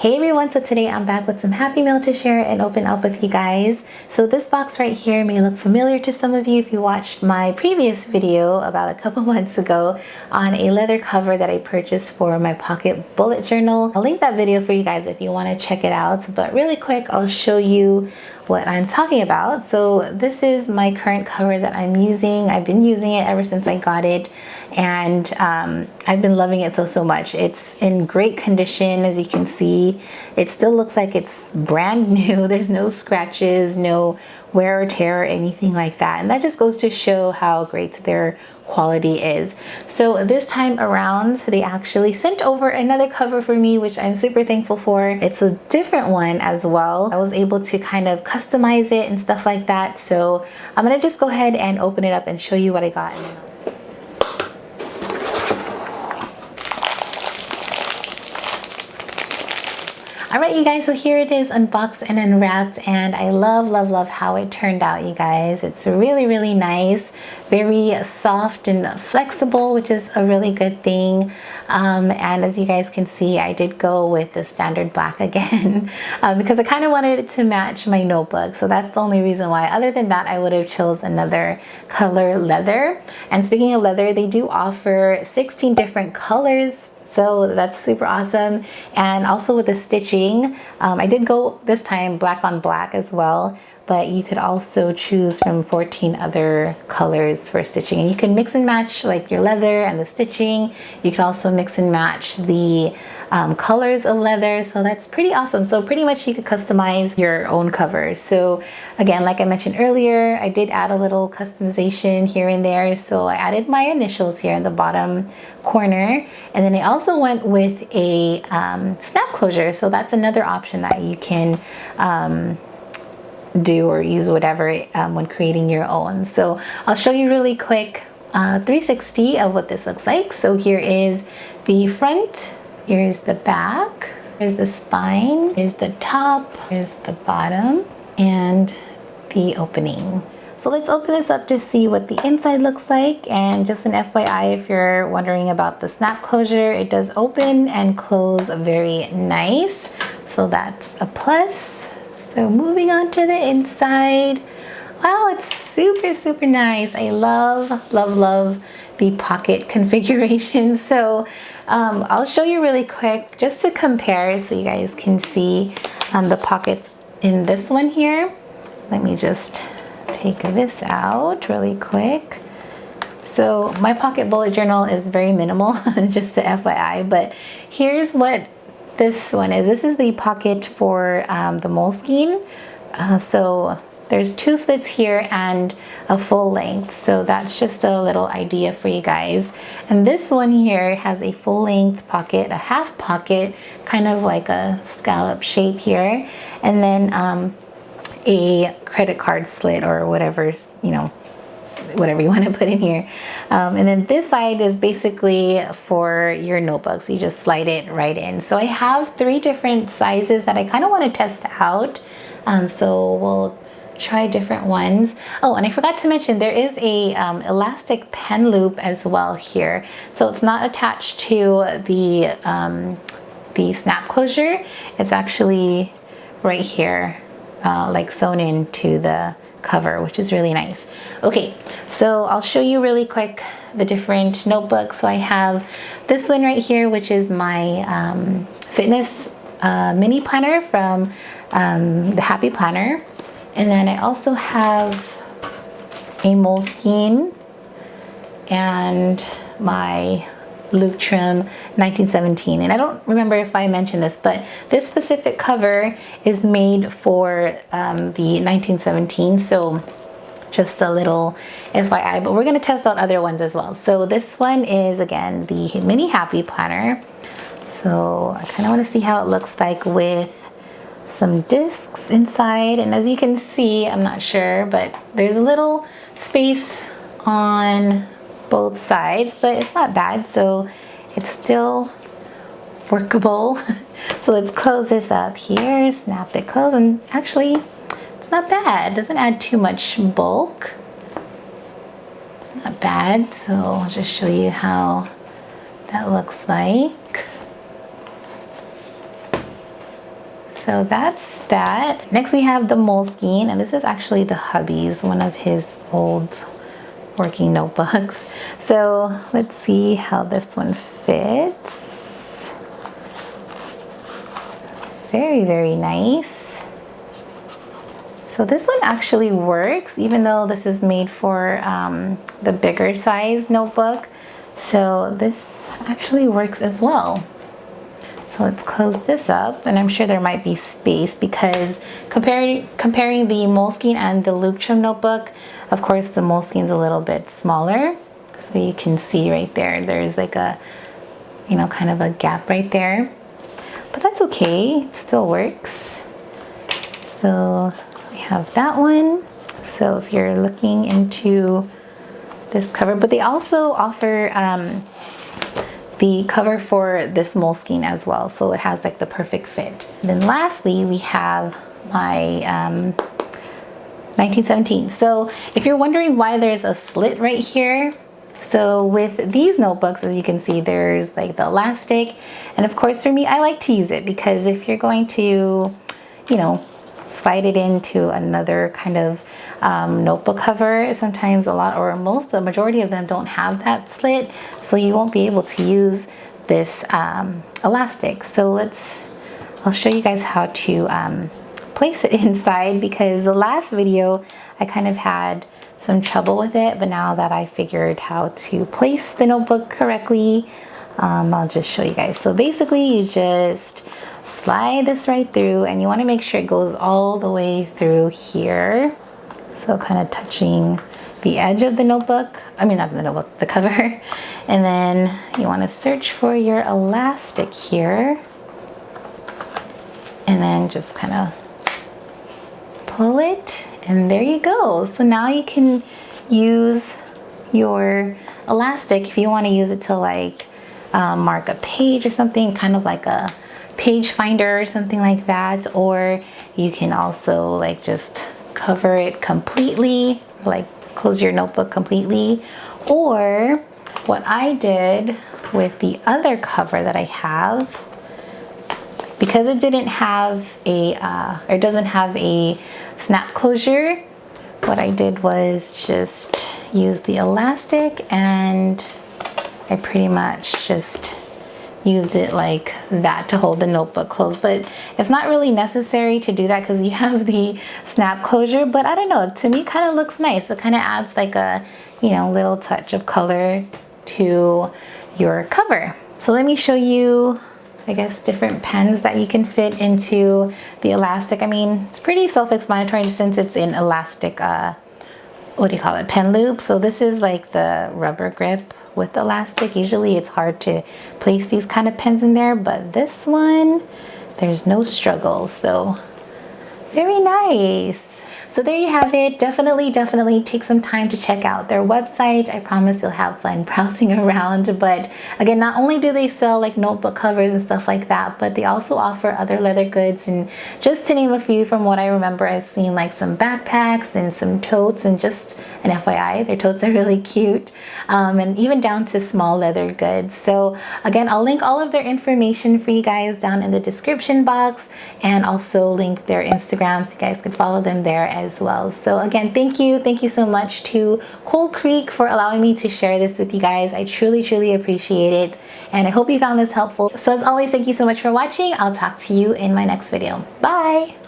Hey everyone, so today I'm back with some happy mail to share and open up with you guys. So this box right here may look familiar to some of you if you watched my previous video about a couple months ago on a leather cover that I purchased for my pocket bullet journal. I'll link that video for you guys if you want to check it out, but really quick I'll show you what I'm talking about. So this is my current cover that I'm using. I've been using it ever since I got it, and I've been loving it so much. It's in great condition, as you can see. It still looks like it's brand new. There's no scratches, no wear or tear or anything like that, and that just goes to show how great their quality is. So this time around they actually sent over another cover for me, which I'm super thankful for. It's a different one as well. I was able to kind of customize it and stuff like that, so I'm gonna just go ahead and open it up and show you what I got. Alright you guys, so here it is unboxed and unwrapped, and I love how it turned out, you guys. It's really nice, very soft and flexible, which is a really good thing. And as you guys can see, I did go with the standard black again because I kind of wanted it to match my notebook, so that's the only reason why. Other than that, I would have chose another color leather. And speaking of leather, they do offer 16 different colors, so that's super awesome. And also with the stitching, I did go this time black on black as well, but you could also choose from 14 other colors for stitching, and you can mix and match like your leather and the stitching. You can also mix and match the colors of leather, so that's pretty awesome. So pretty much you could customize your own covers. So again, like I mentioned earlier, I did add a little customization here and there. So I added my initials here in the bottom corner, and then I also went with a snap closure. So that's another option that you can do or use, whatever, when creating your own. So I'll show you really quick 360 of what this looks like. So here is the front, here's the back, here's the spine, here's the top, here's the bottom, and the opening. So let's open this up to see what the inside looks like. And just an FYI, if you're wondering about the snap closure, it does open and close very nice, so that's a plus. So moving on to the inside, wow, it's super nice. I love the pocket configuration. So I'll show you really quick just to compare so you guys can see the pockets in this one here. Let me just take this out really quick. So my pocket bullet journal is very minimal, just the FYI, but here's what this one is. This is the pocket for the Moleskine. So there's 2 slits here and a full length. So that's just a little idea for you guys. And this one here has a full length pocket, a half pocket, kind of like a scallop shape here. And then a credit card slit or whatever's, you know, whatever you want to put in here. And then this side is basically for your notebooks. You just slide it right in. So I have 3 different sizes that I kind of want to test out. So we'll try different ones. Oh, and I forgot to mention there is a elastic pen loop as well here. So it's not attached to the snap closure. It's actually right here, like sewn into the cover, which is really nice. Okay, so I'll show you really quick the different notebooks. So I have this one right here, which is my fitness mini planner from the Happy Planner. And then I also have a Moleskine and my Leuchttrum1917. And I don't remember if I mentioned this, but this specific cover is made for the 1917. So just a little FYI, but we're going to test out other ones as well. So this one is, again, the mini Happy Planner. So I kind of want to see how it looks like with some discs inside. And as you can see, I'm not sure, but there's a little space on both sides, but it's not bad, so it's still workable. So let's close this up here, snap it closed, and actually it's not bad. It doesn't add too much bulk. It's not bad. So I'll just show you how that looks like. So that's that. Next we have the Moleskine, and this is actually the hubby's, one of his old working notebooks. So let's see how this one fits. Very, very nice. So this one actually works, even though this is made for the bigger size notebook. So this actually works as well. So let's close this up, and I'm sure there might be space because comparing the Moleskine and the Leuchttrum notebook, of course the Moleskine's a little bit smaller. So you can see right there, there's like a, you know, kind of a gap right there. But that's okay, it still works. So we have that one. So if you're looking into this cover, but they also offer the cover for this Moleskine as well, so it has like the perfect fit. And then lastly we have my 1917. So if you're wondering why there's a slit right here, so with these notebooks, as you can see, there's like the elastic, and of course for me I like to use it because if you're going to, you know, slide it into another kind of notebook cover, sometimes a lot, or most, the majority of them don't have that slit, so you won't be able to use this elastic. So I'll show you guys how to place it inside, because the last video I kind of had some trouble with it, but now that I figured how to place the notebook correctly, I'll just show you guys. So basically you just slide this right through, and you want to make sure it goes all the way through here, so kind of touching the edge of the notebook, I mean not the notebook, the cover. And then you want to search for your elastic here, and then just kind of pull it, and there you go. So now you can use your elastic if you want to use it to like mark a page or something, kind of like a page finder or something like that, or you can also like just cover it completely, like close your notebook completely. Or what I did with the other cover that I have, because it didn't have a or doesn't have a snap closure, what I did was just use the elastic, and I pretty much just used it like that to hold the notebook closed. But it's not really necessary to do that because you have the snap closure, but I don't know, to me kind of looks nice. It kind of adds like a, you know, little touch of color to your cover. So let me show you, I guess, different pens that you can fit into the elastic. I mean, it's pretty self-explanatory since it's in elastic, what do you call it, pen loop. So this is like the rubber grip with elastic. Usually it's hard to place these kind of pens in there, but this one, there's no struggle. So very nice. So there you have it. Definitely take some time to check out their website. I promise you'll have fun browsing around. But again, not only do they sell like notebook covers and stuff like that, but they also offer other leather goods. And just to name a few from what I remember, I've seen like some backpacks and some totes, and just an FYI, their totes are really cute. And even down to small leather goods. So again, I'll link all of their information for you guys down in the description box, and also link their Instagram so you guys can follow them there as well. So again, thank you so much to Coal Creek for allowing me to share this with you guys. I truly appreciate it, and I hope you found this helpful. So as always, thank you so much for watching. I'll talk to you in my next video. Bye.